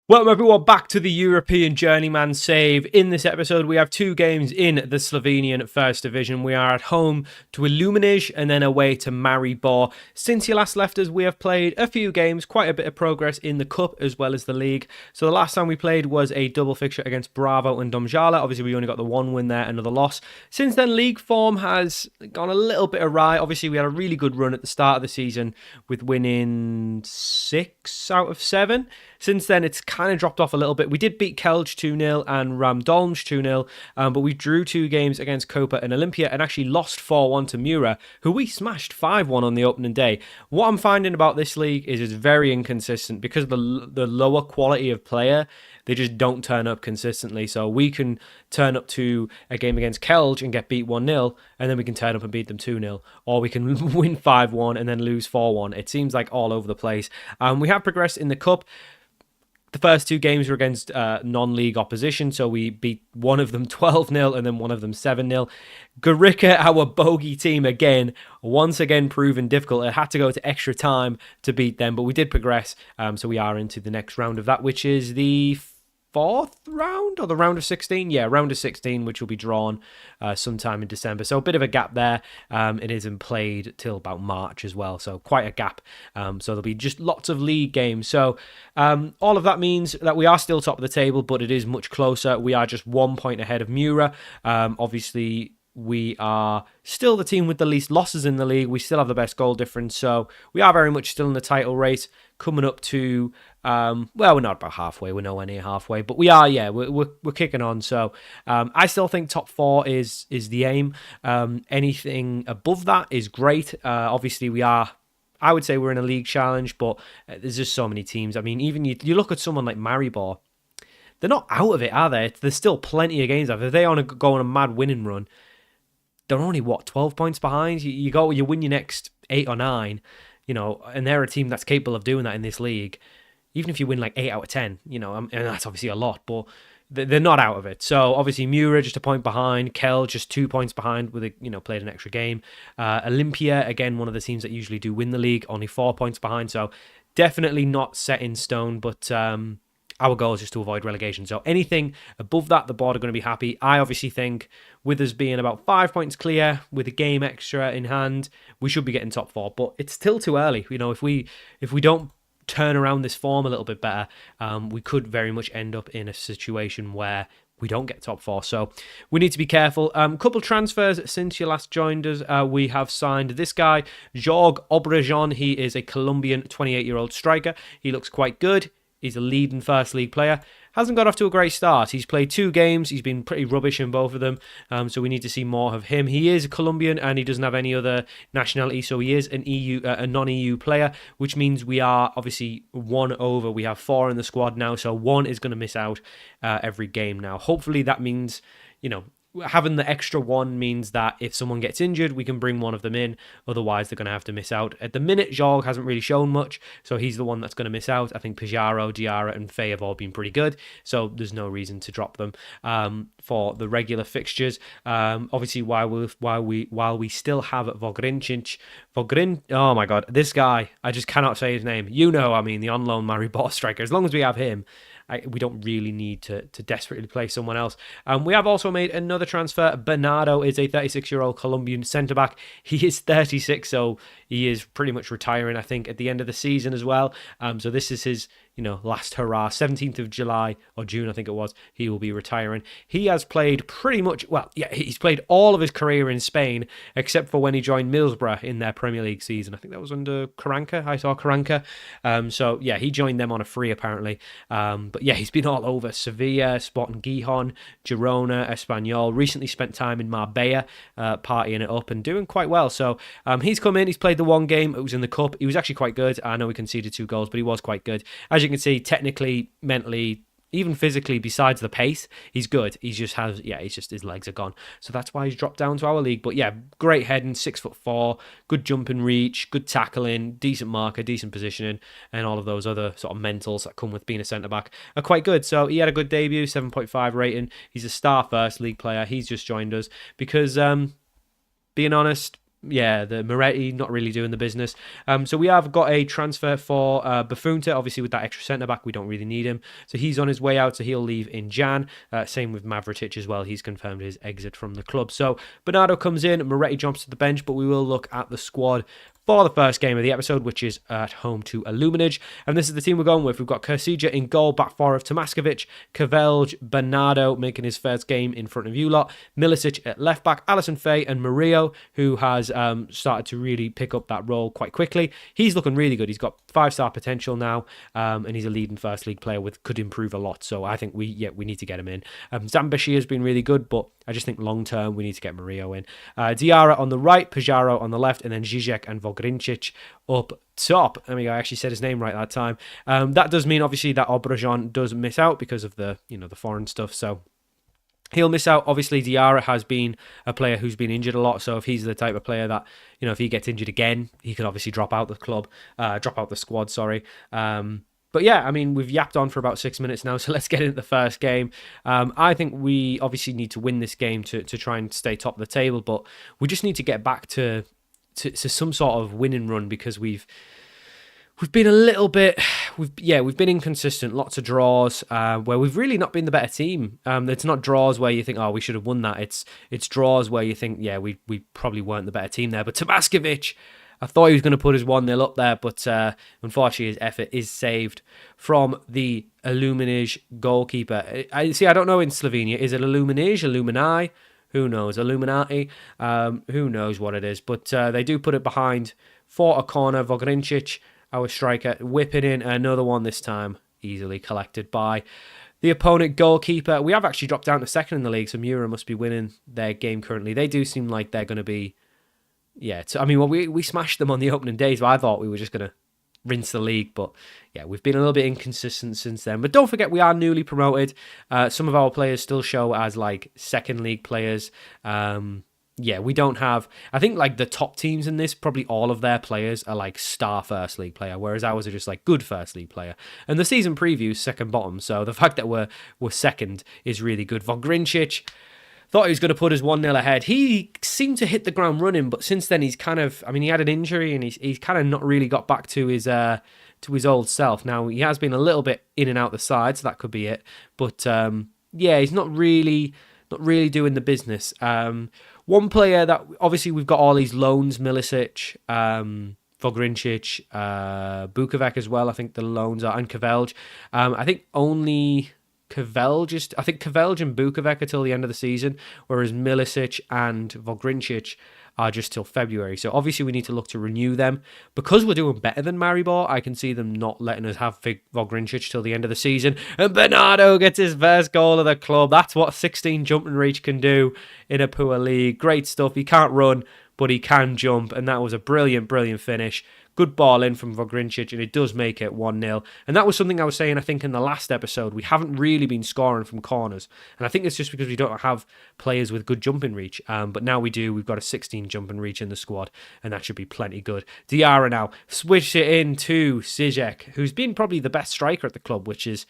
Welcome everyone back to the European Journeyman save. In this episode we have two games in the Slovenian First Division. We are at home to Illuminij and then away to Maribor. Since you last left us we have played a few games, quite a bit of progress in the Cup as well as the League. So the last time we played was a double fixture against Bravo and Domžale. Obviously we only got the one win there, another loss. Since then League form has gone a little bit awry. Obviously we had a really good run at the start of the season with winning 6 out of 7. Since then, it's kind of dropped off a little bit. We did beat Kelj 2-0 and Ramdolj 2-0, but we drew 2 games against Koper and Olympia and actually lost 4-1 to Mura, who we smashed 5-1 on the opening day. What I'm finding about this league is it's very inconsistent because of the lower quality of player. They just don't turn up consistently. So we can turn up to a game against Kelj and get beat 1-0, and then we can turn up and beat them 2-0. Or we can win 5-1 and then lose 4-1. It seems like all over the place. We have progressed in the Cup. The first 2 games were against non-league opposition, so we beat one of them 12-0 and then one of them 7-0. Gorica, our bogey team, once again proven difficult. It had to go to extra time to beat them, but we did progress, so we are into the next round of that, which is the 4th round or the round of 16? Yeah, round of 16, which will be drawn sometime in December. So a bit of a gap there. It isn't played till about March as well, so quite a gap. So there'll be just lots of league games. So all of that means that we are still top of the table, but it is much closer. We are just 1 point ahead of Mura. Obviously, we are still the team with the least losses in the league. We still have the best goal difference, so we are very much still in the title race. Coming up to, well, we're not about halfway. We're nowhere near halfway, but we are, yeah, we're kicking on. So I still think top 4 is the aim. Anything above that is great. Obviously, I would say we're in a league challenge, but there's just so many teams. I mean, even you look at someone like Maribor, they're not out of it, are they? There's still plenty of games left. If they want to go on a mad winning run, they're only, 12 points behind? You win your next 8 or 9, and they're a team that's capable of doing that in this league. Even if you win like 8 out of 10, and that's obviously a lot, but they're not out of it. So obviously Mura just a point behind, Kel just 2 points behind with played an extra game. Olympia, again, one of the teams that usually do win the league, only 4 points behind. So definitely not set in stone, but our goal is just to avoid relegation. So anything above that, the board are going to be happy. I obviously think with us being about 5 points clear, with a game extra in hand, we should be getting top 4. But it's still too early. If we don't turn around this form a little bit better, we could very much end up in a situation where we don't get top 4. So we need to be careful. Couple transfers since you last joined us. We have signed this guy, Jorge Obregon. He is a Colombian 28-year-old striker. He looks quite good. He's a leading first league player. Hasn't got off to a great start. He's played 2 games. He's been pretty rubbish in both of them. So we need to see more of him. He is a Colombian and he doesn't have any other nationality. So he is a non-EU player, which means we are obviously 1 over. We have 4 in the squad now. So 1 is going to miss out every game now. Hopefully that means, having the extra 1 means that if someone gets injured, we can bring one of them in. Otherwise, they're going to have to miss out. At the minute, Jorge hasn't really shown much, so he's the one that's going to miss out. I think Pajaro, Diarra, and Faye have all been pretty good, so there's no reason to drop them for the regular fixtures. Obviously, while we still have Vogrincic, oh my god, this guy, I just cannot say his name. The on loan Maribor striker. As long as we have him, we don't really need to desperately play someone else. We have also made another transfer. Bernardo is a 36-year-old Colombian centre-back. He is 36, so he is pretty much retiring, I think, at the end of the season as well. So this is his last hurrah. 17th of July or June, I think it was, he will be retiring. He has played pretty much, he's played all of his career in Spain, except for when he joined Middlesbrough in their Premier League season. I think that was under Carranca. I saw Carranca. So he joined them on a free, apparently. But he's been all over. Sevilla, Sporting Gijon, Girona, Espanyol. Recently spent time in Marbella, partying it up and doing quite well. So he's come in, he's played the 1 game. It was in the Cup. He was actually quite good. I know we conceded 2 goals, but he was quite good. As you can see, technically, mentally, even physically, besides the pace, he's good. He just has, his legs are gone. So that's why he's dropped down to our league. But great heading, 6'4", good jumping reach, good tackling, decent marker, decent positioning, and all of those other sort of mentals that come with being a centre-back are quite good. So he had a good debut, 7.5 rating. He's a star first league player. He's just joined us because, being honest, Yeah, the Moretti not really doing the business. So we have got a transfer for Buffonta. Obviously, with that extra centre back, we don't really need him. So he's on his way out. So he'll leave in Jan. Same with Mavratic as well. He's confirmed his exit from the club. So Bernardo comes in. Moretti jumps to the bench. But we will look at the squad for the first game of the episode, which is at home to Illuminage. And this is the team we're going with. We've got Kurcija in goal, back four of Tomaskovic, Kavelj, Bernardo making his first game in front of you lot, Milicic at left back, Alison Faye and Murillo, who has started to really pick up that role quite quickly. He's looking really good. He's got 5-star potential now, and he's a leading first league player with could improve a lot. So I think we need to get him in. Zambashi has been really good, but I just think long term we need to get Murillo in. Diarra on the right, Pajaro on the left, and then Zizek and Vogrinčić up top. There we go. I actually said his name right that time. That does mean obviously that Obregon does miss out because of the the foreign stuff. So he'll miss out. Obviously, Diarra has been a player who's been injured a lot. So if he's the type of player that if he gets injured again, he could obviously drop out the squad. Sorry. But yeah, I mean, we've yapped on for about 6 minutes now, so let's get into the first game. I think we obviously need to win this game to try and stay top of the table, but we just need to get back to some sort of winning run because we've been a little bit, we've been inconsistent, lots of draws where we've really not been the better team. It's not draws where you think, oh, we should have won that. It's draws where you think, yeah, we probably weren't the better team there. But Tomaskovic, I thought he was going to put his 1-0 up there, but unfortunately his effort is saved from the Illuminage goalkeeper. I don't know in Slovenia. Is it Illuminage, Illumini? Who knows? Illuminati? Who knows what it is? But they do put it behind for a corner. Vogrinčić, our striker, whipping in another one this time. Easily collected by the opponent goalkeeper. We have actually dropped down to second in the league, so Mura must be winning their game currently. They do seem like they're going to be... Yeah, we smashed them on the opening days, but I thought we were just going to rinse the league. But yeah, we've been a little bit inconsistent since then. But don't forget, we are newly promoted. Some of our players still show as like second league players. We don't have... I think like the top teams in this, probably all of their players are like star first league player, whereas ours are just like good first league player. And the season preview second bottom, so the fact that we're second is really good. Vogrinčić, thought he was going to put us 1-0 ahead. He seemed to hit the ground running, but since then he's kind of... I mean, he had an injury and he's kind of not really got back to his old self. Now, he has been a little bit in and out the side, so that could be it. But, he's not really doing the business. One player that... Obviously, we've got all these loans, Milicic, Vogrinčić, Bukovac as well, I think the loans are, and Kavelj. I think only... Kavelj and Bukovac are till the end of the season, whereas Milicic and Vogrinčić are just till February. So obviously we need to look to renew them. Because we're doing better than Maribor, I can see them not letting us have Vogrinčić till the end of the season. And Bernardo gets his first goal of the club. That's what 16 jumping reach can do in a poor league. Great stuff. He can't run, but he can jump, and that was a brilliant, brilliant finish. Good ball in from Vogrinčić, and it does make it 1-0. And that was something I was saying, I think, in the last episode. We haven't really been scoring from corners. And I think it's just because we don't have players with good jumping reach. But now we do. We've got a 16 jumping reach in the squad, and that should be plenty good. Diarra now switched it in to Zizek, who's been probably the best striker at the club, which is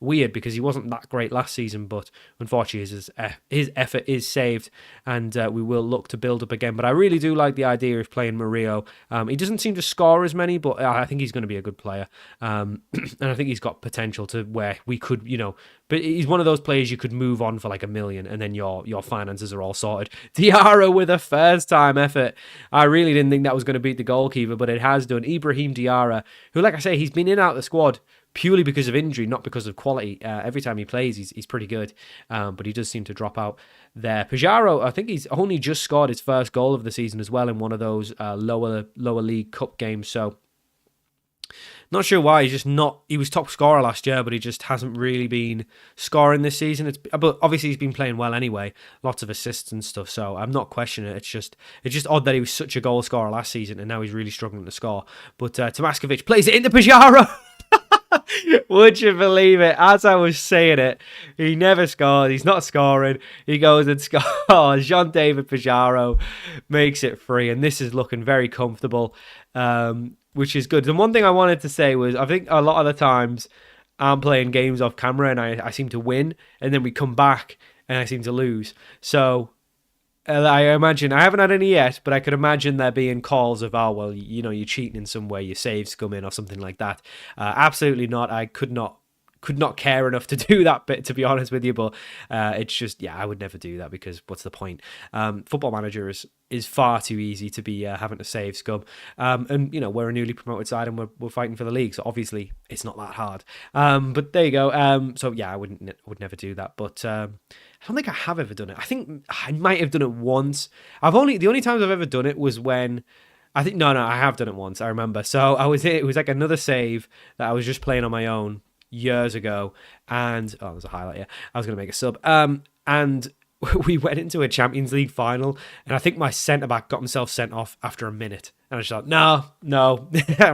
weird because he wasn't that great last season, but unfortunately his effort is saved, and we will look to build up again. But I really do like the idea of playing Murillo. He doesn't seem to score as many, but I think he's going to be a good player, and I think he's got potential to where we could, but he's one of those players you could move on for like $1 million, and then your finances are all sorted. Diarra with a first time effort. I really didn't think that was going to beat the goalkeeper, but it has done. Ibrahim Diarra, who, like I say, he's been in and out of the squad purely because of injury, not because of quality. Every time he plays, he's pretty good, but he does seem to drop out there. Pajaro, I think he's only just scored his first goal of the season as well in one of those lower league cup games, so not sure why. He was top scorer last year, but he just hasn't really been scoring this season. But obviously he's been playing well anyway, lots of assists and stuff, so I'm not questioning it. It's just odd that he was such a goal scorer last season and now he's really struggling to score. But Tomaskovic plays it into Pajaro. Would you believe it? As I was saying it, he never scored. He's not scoring. He goes and scores. Jean-David Pajaro makes it 3, and this is looking very comfortable, which is good. And one thing I wanted to say was, I think a lot of the times I'm playing games off camera and I seem to win, and then we come back and I seem to lose. So I imagine, I haven't had any yet, but I could imagine there being calls of, oh, well, you're cheating in some way, your saves come in or something like that. Absolutely not. I could not care enough to do that bit, to be honest with you, but it's just, yeah, I would never do that because what's the point? Football Manager is far too easy to be having to save scum, and we're a newly promoted side and we're fighting for the league, so obviously it's not that hard. But there you go. So yeah, I would never do that, but I don't think I have ever done it. I think I might have done it once. The only times I've ever done it was when I think no, I have done it once. I remember. So it was like another save that I was just playing on my own years ago, and there's a highlight here. I was going to make a sub, and we went into a Champions League final, and I think my centre back got himself sent off after a minute, and I was just like, no,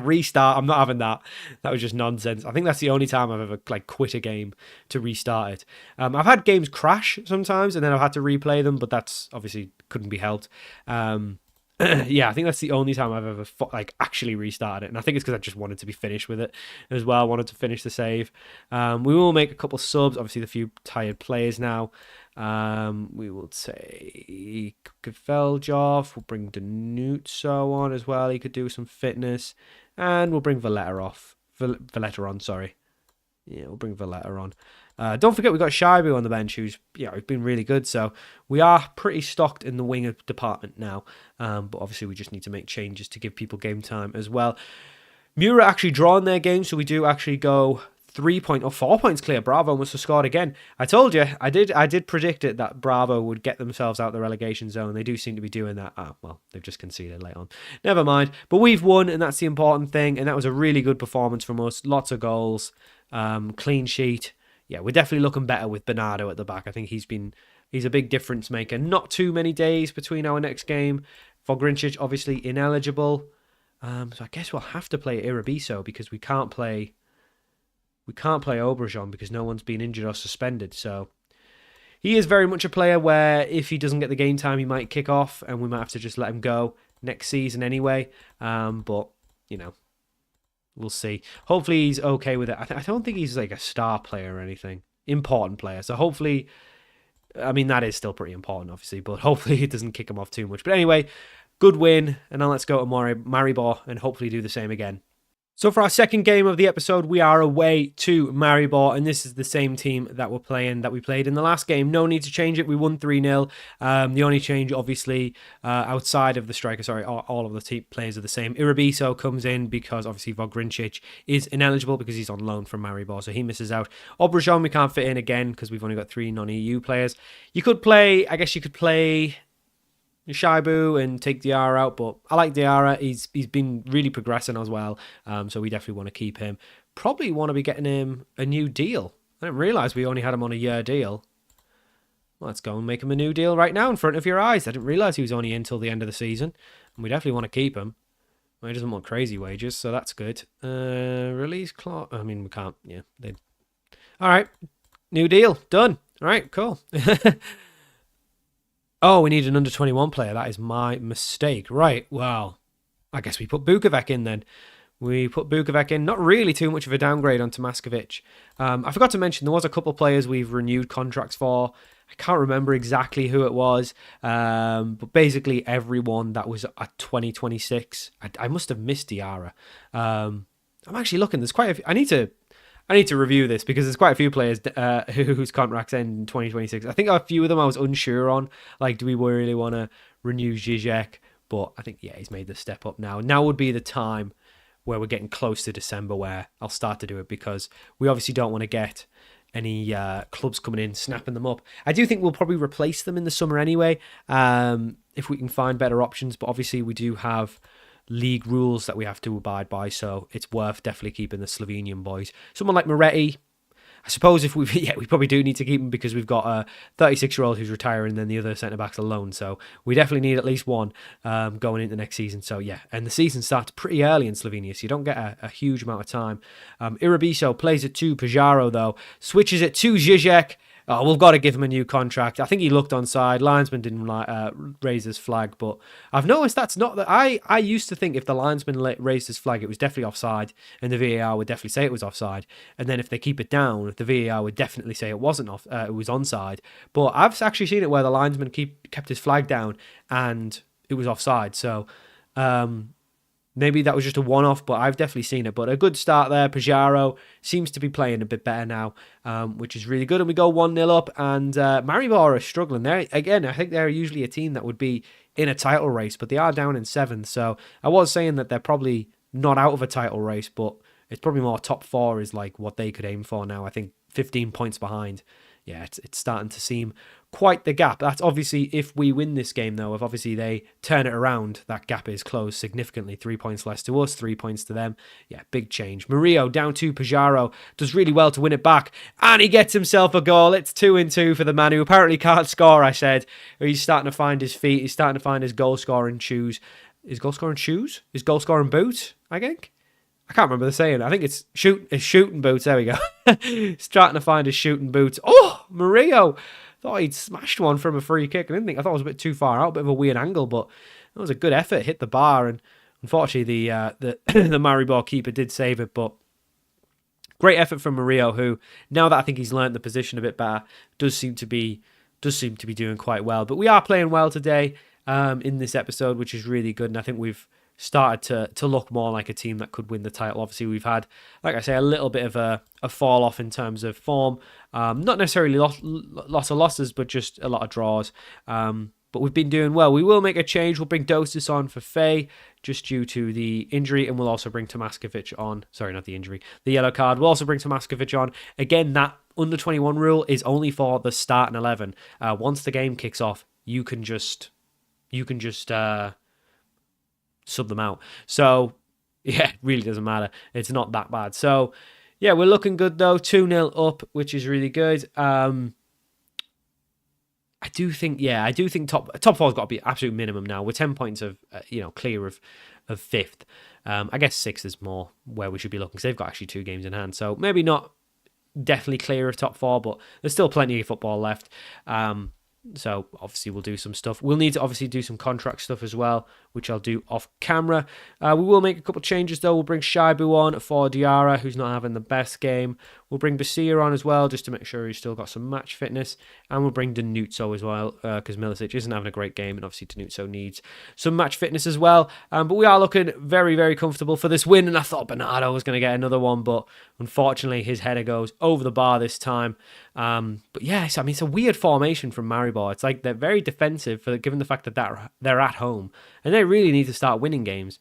restart. I'm not having that. That was just nonsense. I think that's the only time I've ever quit a game to restart it. I've had games crash sometimes, and then I've had to replay them, but that's obviously couldn't be helped. Yeah, I think that's the only time I've ever actually restarted it, and I think it's because I just wanted to be finished with it as well. I wanted to finish the save. We will make a couple subs. Obviously, the few tired players now. We will take Kveljov. We'll bring Danutso on as well. He could do some fitness, and we'll bring Valletta on. Sorry. Yeah, we'll bring Valletta on. Don't forget we've got Shaibu on the bench, who's been really good. So we are pretty stocked in the winger department now. But obviously we just need to make changes to give people game time as well. Mura actually drawn their game, so we do actually go 4 points clear. Bravo must have scored again. I told you, I did predict it that Bravo would get themselves out the relegation zone. They do seem to be doing that. Well, they've just conceded late on. Never mind. But we've won, and that's the important thing. And that was a really good performance from us. Lots of goals. Clean sheet. Yeah, we're definitely looking better with Bernardo at the back. I think he's a big difference maker. Not too many days between our next game. Vogrincic obviously ineligible. So I guess we'll have to play Irabiso because we can't play Obregon because no one's been injured or suspended. So he is very much a player where if he doesn't get the game time, he might kick off and we might have to just let him go next season anyway. But we'll see. Hopefully he's okay with it. I don't think he's like a star player or anything. Important player. So hopefully, I mean, that is still pretty important, obviously, but hopefully it doesn't kick him off too much. But anyway, good win. And now let's go to Maribor and hopefully do the same again. So for our second game of the episode, we are away to Maribor, and this is the same team that we played in the last game. No need to change it. We won 3-0. The only change, obviously, outside of the striker, all of the team players are the same. Irabiso comes in because obviously Vogrincic is ineligible because he's on loan from Maribor, so he misses out. Obregon we can't fit in again because we've only got 3 non-EU players. You could play Shaibu and take Diarra out, but I like Diarra. He's been really progressing as well, so we definitely want to keep him. Probably want to be getting him a new deal. I didn't realise we only had him on a year deal. Well, let's go and make him a new deal right now in front of your eyes. I didn't realise he was only in till the end of the season, and we definitely want to keep him. Well, he doesn't want crazy wages, so that's good. Release clause. I mean, we can't. Yeah. All right. New deal. Done. All right. Cool. Oh, we need an under-21 player. That is my mistake. Right, well, I guess we put Bukovac in then. We put Bukovac in. Not really too much of a downgrade on Tomaskovic. I forgot to mention, there was a couple of players we've renewed contracts for. I can't remember exactly who it was. But basically everyone that was at 2026. I must have missed Diarra. I'm actually looking. There's quite a few. I need to review this because there's quite a few players whose contracts end in 2026. I think a few of them I was unsure on. Like, do we really want to renew Zizek? But I think, yeah, he's made the step up now. Now would be the time where we're getting close to December where I'll start to do it because we obviously don't want to get any clubs coming in, snapping them up. I do think we'll probably replace them in the summer anyway if we can find better options. But obviously we do have league rules that we have to abide by, so it's worth definitely keeping the Slovenian boys. Someone like Moretti, I suppose if we probably do need to keep him because we've got a 36-year-old who's retiring and then the other centre-backs alone, so we definitely need at least one going into next season. So yeah, and the season starts pretty early in Slovenia, so you don't get a huge amount of time. Irabiso plays it to Pajaro though, switches it to Zizek. oh, we've got to give him a new contract. I think he looked onside. Linesman didn't raise his flag, but I've noticed that's not that. I used to think if the linesman raised his flag, it was definitely offside, and the VAR would definitely say it was offside. And then if they keep it down, the VAR would definitely say it wasn't it was onside. But I've actually seen it where the linesman kept his flag down and it was offside. So maybe that was just a one-off, but I've definitely seen it. But a good start there. Pajaro seems to be playing a bit better now, which is really good. And we go 1-0 up, and Maribor are struggling. Again, I think they're usually a team that would be in a title race, but they are down in 7th. So I was saying that they're probably not out of a title race, but it's probably more top 4 is like what they could aim for now. I think 15 points behind. Yeah, it's starting to seem quite the gap. That's obviously if we win this game, though. If obviously they turn it around, that gap is closed significantly. 3 points less to us, 3 points to them. Yeah, big change. Murillo down to Pajaro. Does really well to win it back. And he gets himself a goal. It's 2-2 for the man who apparently can't score, I said. He's starting to find his feet. He's starting to find his goal-scoring shoes. His goal-scoring shoes? His goal-scoring boot, I think? I can't remember the saying. I think it's shooting boots. There we go. Starting to find his shooting boots. Oh, Murillo. Thought he'd smashed one from a free kick. I thought it was a bit too far out, a bit of a weird angle, but it was a good effort. Hit the bar, and unfortunately the Maribor keeper did save it. But great effort from Murillo, who now that I think he's learned the position a bit better, does seem to be doing quite well. But we are playing well today in this episode, which is really good, and I think we've started to look more like a team that could win the title. Obviously, we've had, like I say, a little bit of a fall off in terms of form. Not necessarily lots of losses, but just a lot of draws. But we've been doing well. We will make a change. We'll bring Dosis on for Faye, just due to the injury, and we'll also bring Tomaskovic on. Sorry, not the injury. The yellow card. We'll also bring Tomaskovic on. Again, that under 21 rule is only for the starting 11. Once the game kicks off, you can just sub them out. So, yeah, it really doesn't matter. It's not that bad. So, yeah, we're looking good, though. 2-0 up, which is really good. I do think top 4's got to be absolute minimum now. We're 10 points of, clear of 5th. I guess 6th is more where we should be looking, because they've got actually 2 games in hand. So, maybe not definitely clear of top 4, but there's still plenty of football left. So obviously we'll do some stuff. We'll need to obviously do some contract stuff as well, which I'll do off camera. We will make a couple of changes though. We'll bring Shaibu on for Diarra, who's not having the best game. We'll bring Basia on as well, just to make sure he's still got some match fitness. And we'll bring Danutso as well, because Milicic isn't having a great game, and obviously Danutso needs some match fitness as well. But we are looking very, very comfortable for this win, and I thought Bernardo was going to get another one, but unfortunately his header goes over the bar this time. But yes, I mean, it's a weird formation from Maribor. It's like they're very defensive, given the fact that they're at home, and they really need to start winning games.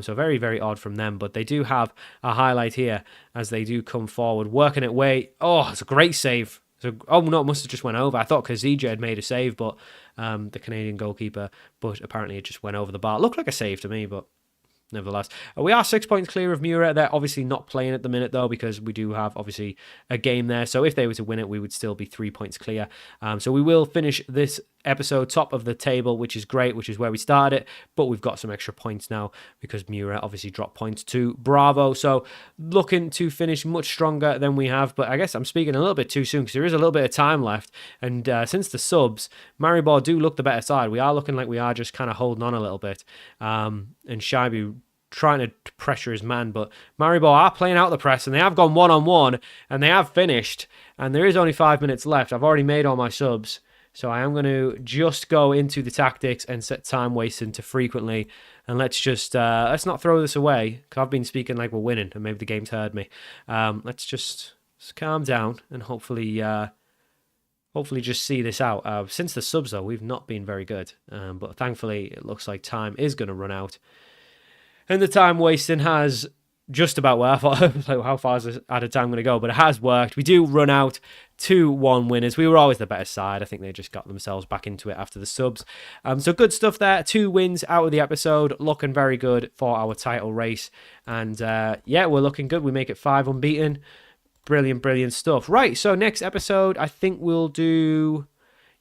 So very, very odd from them, but they do have a highlight here as they do come forward, working it way. Oh, it's a great save. So, oh no, it must have just went over. I thought Kazija had made a save, but the Canadian goalkeeper, but apparently it just went over the bar. It looked like a save to me, but nevertheless, we are 6 points clear of Mura. They're obviously not playing at the minute though, because we do have obviously a game there. So if they were to win it, we would still be 3 points clear. So we will finish this episode top of the table, which is great, which is where we started it, but we've got some extra points now because Mura obviously dropped points to Bravo. So looking to finish much stronger than we have, but I guess I'm speaking a little bit too soon because there is a little bit of time left, and since the subs, Maribor do look the better side. We are looking like we are just kind of holding on a little bit, and Shaibu trying to pressure his man, but Maribor are playing out the press, and they have gone one-on-one, and they have finished, and there is only 5 minutes left. I've already made all my subs, so I am going to just go into the tactics and set time wasting to frequently, and let's not throw this away, because I've been speaking like we're winning, and maybe the game's heard me. Let's just calm down, and hopefully just see this out. Since the subs, though, we've not been very good, but thankfully it looks like time is going to run out. And the time wasting has just about where I thought, like, how far is this out of time going to go? But it has worked. We do run out 2-1 winners. We were always the better side. I think they just got themselves back into it after the subs. So good stuff there. 2 wins out of the episode. Looking very good for our title race. And yeah, we're looking good. We make it 5 unbeaten. Brilliant, brilliant stuff. Right, so next episode, I think we'll do...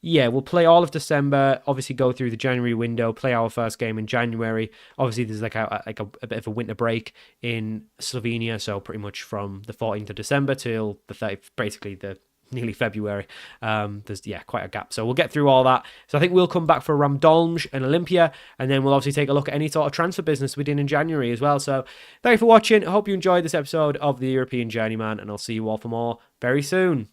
Yeah, we'll play all of December, obviously go through the January window, play our first game in January. Obviously, there's like a bit of a winter break in Slovenia, so pretty much from the 14th of December till the 30th, basically the nearly February. There's quite a gap. So we'll get through all that. So I think we'll come back for Ramdolj and Olympia, and then we'll obviously take a look at any sort of transfer business we did in January as well. So thank you for watching. I hope you enjoyed this episode of the European Journeyman, and I'll see you all for more very soon.